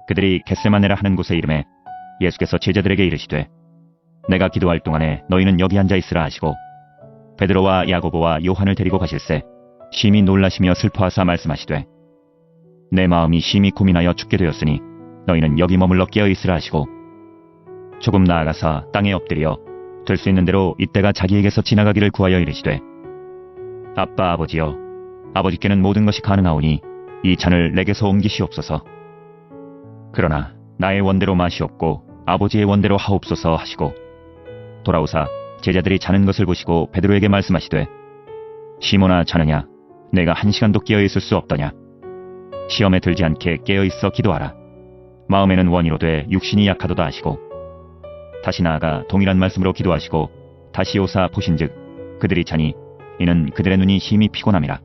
그들이 겟세마네라 하는 곳의 이름에 예수께서 제자들에게 이르시되 내가 기도할 동안에 너희는 여기 앉아 있으라 하시고 베드로와 야고보와 요한을 데리고 가실새 심히 놀라시며 슬퍼하사 말씀하시되 내 마음이 심히 고민하여 죽게 되었으니 너희는 여기 머물러 깨어 있으라 하시고 조금 나아가사 땅에 엎드려 될 수 있는 대로 이때가 자기에게서 지나가기를 구하여 이르시되 아빠 아버지여 아버지께는 모든 것이 가능하오니 이 잔을 내게서 옮기시옵소서. 그러나 나의 원대로 마시옵고 아버지의 원대로 하옵소서 하시고 돌아오사 제자들이 자는 것을 보시고 베드로에게 말씀하시되 시몬아 자느냐 내가 1시간도 깨어 있을 수 없더냐. 시험에 들지 않게 깨어 있어 기도하라. 마음에는 원이로되 육신이 약하도다 하시고 다시 나아가 동일한 말씀으로 기도하시고 다시 오사 보신즉 그들이 자니 이는 그들의 눈이 심히 피곤함이라.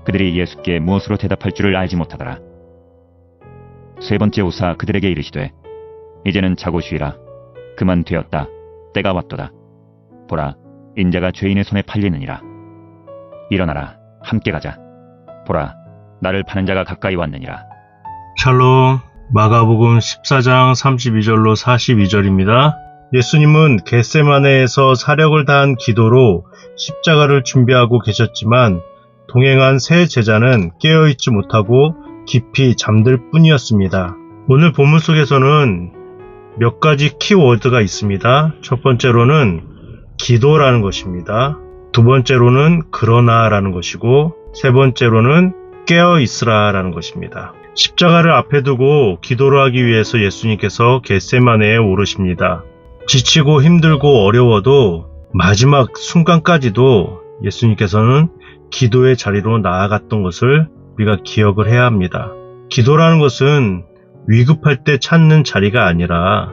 그들이 예수께 무엇으로 대답할 줄을 알지 못하더라. 세 번째 오사 그들에게 이르시되 이제는 자고 쉬라. 그만 되었다. 때가 왔도다. 보라 인자가 죄인의 손에 팔리느니라. 일어나라. 함께 가자. 보라 나를 파는 자가 가까이 왔느니라. 샬롬. 마가복음 14장 32절로 42절입니다. 예수님은 겟세마네에서 사력을 다한 기도로 십자가를 준비하고 계셨지만 동행한 세 제자는 깨어있지 못하고 깊이 잠들 뿐이었습니다. 오늘 본문 속에서는 몇 가지 키워드가 있습니다. 첫 번째로는 기도라는 것입니다. 두 번째로는 그러나라는 것이고 세 번째로는 깨어있으라 라는 것입니다. 십자가를 앞에 두고 기도를 하기 위해서 예수님께서 겟세마네에 오르십니다. 지치고 힘들고 어려워도 마지막 순간까지도 예수님께서는 기도의 자리로 나아갔던 것을 우리가 기억을 해야 합니다. 기도라는 것은 위급할 때 찾는 자리가 아니라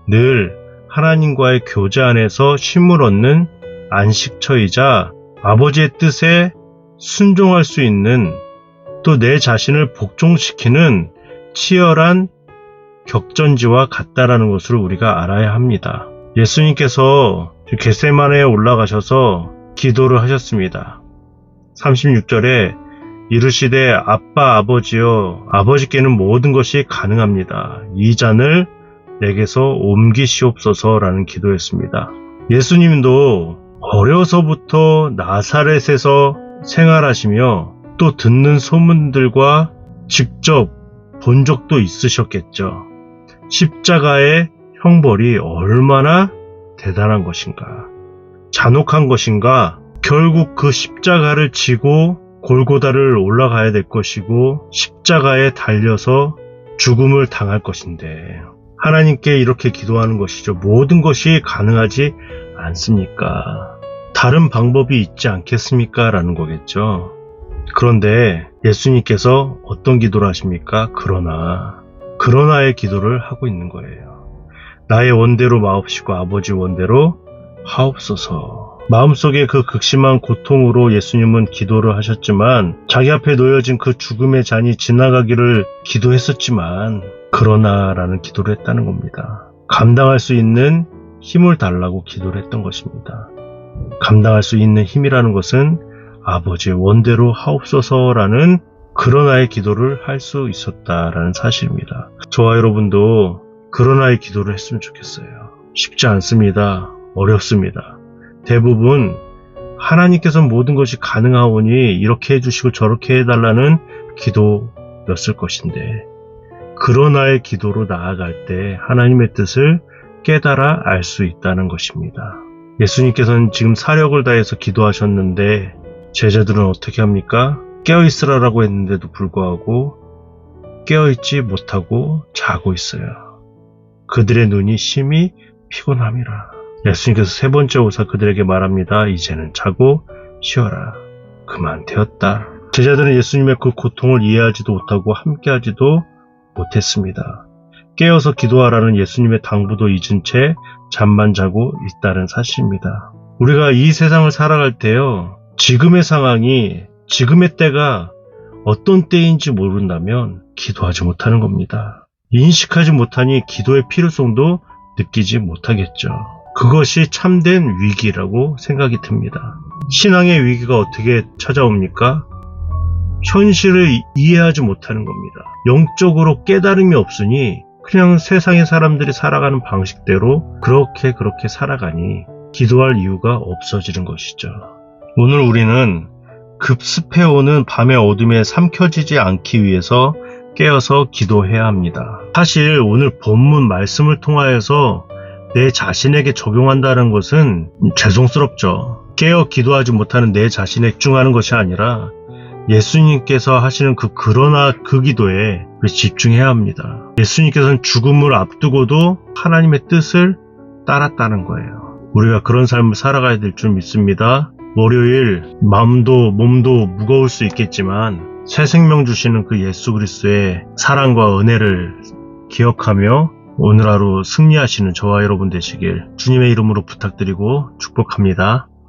늘 하나님과의 교제 안에서 쉼을 얻는 안식처이자 아버지의 뜻에 순종할 수 있는 또 내 자신을 복종시키는 치열한 격전지와 같다라는 것을 우리가 알아야 합니다. 예수님께서 겟세마네에 올라가셔서 기도를 하셨습니다. 36절에 이르시되 아빠 아버지여 아버지께는 모든 것이 가능합니다. 이 잔을 내게서 옮기시옵소서라는 기도했습니다. 예수님도 어려서부터 나사렛에서 생활하시며 또 듣는 소문들과 직접 본 적도 있으셨겠죠. 십자가의 형벌이 얼마나 대단한 것인가, 잔혹한 것인가. 결국 그 십자가를 지고 골고다를 올라가야 될 것이고 십자가에 달려서 죽음을 당할 것인데 하나님께 이렇게 기도하는 것이죠. 모든 것이 가능하지 않습니까? 다른 방법이 있지 않겠습니까? 라는 거겠죠. 그런데 예수님께서 어떤 기도를 하십니까? 그러나의 기도를 하고 있는 거예요. 나의 원대로 마옵시고 아버지 원대로 하옵소서. 마음속에 그 극심한 고통으로 예수님은 기도를 하셨지만 자기 앞에 놓여진 그 죽음의 잔이 지나가기를 기도했었지만 그러나라는 기도를 했다는 겁니다. 감당할 수 있는 힘을 달라고 기도를 했던 것입니다. 감당할 수 있는 힘이라는 것은 아버지의 원대로 하옵소서라는 그러나의 기도를 할 수 있었다라는 사실입니다. 저와 여러분도 그러나의 기도를 했으면 좋겠어요. 쉽지 않습니다. 어렵습니다. 대부분 하나님께서 모든 것이 가능하오니 이렇게 해주시고 저렇게 해달라는 기도였을 것인데 그러나의 기도로 나아갈 때 하나님의 뜻을 깨달아 알 수 있다는 것입니다. 예수님께서는 지금 사력을 다해서 기도하셨는데 제자들은 어떻게 합니까? 깨어있으라라고 했는데도 불구하고 깨어있지 못하고 자고 있어요. 그들의 눈이 심히 피곤함이라. 예수님께서 세 번째 오사 그들에게 말합니다. 이제는 자고 쉬어라. 그만 되었다. 제자들은 예수님의 그 고통을 이해하지도 못하고 함께하지도 못했습니다. 깨어서 기도하라는 예수님의 당부도 잊은 채 잠만 자고 있다는 사실입니다. 우리가 이 세상을 살아갈 때요, 지금의 상황이, 지금의 때가 어떤 때인지 모른다면 기도하지 못하는 겁니다. 인식하지 못하니 기도의 필요성도 느끼지 못하겠죠. 그것이 참된 위기라고 생각이 듭니다. 신앙의 위기가 어떻게 찾아옵니까? 현실을 이해하지 못하는 겁니다. 영적으로 깨달음이 없으니 그냥 세상의 사람들이 살아가는 방식대로 그렇게 살아가니 기도할 이유가 없어지는 것이죠. 오늘 우리는 급습해오는 밤의 어둠에 삼켜지지 않기 위해서 깨어서 기도해야 합니다. 사실 오늘 본문 말씀을 통하여서 내 자신에게 적용한다는 것은 죄송스럽죠. 깨어 기도하지 못하는 내 자신에 집중하는 것이 아니라 예수님께서 하시는 그러나 그 기도에 우리 집중해야 합니다. 예수님께서는 죽음을 앞두고도 하나님의 뜻을 따랐다는 거예요. 우리가 그런 삶을 살아가야 될 줄 믿습니다. 월요일 마음도 몸도 무거울 수 있겠지만 새 생명 주시는 그 예수 그리스도의 사랑과 은혜를 기억하며 오늘 하루 승리하시는 저와 여러분 되시길 주님의 이름으로 부탁드리고 축복합니다.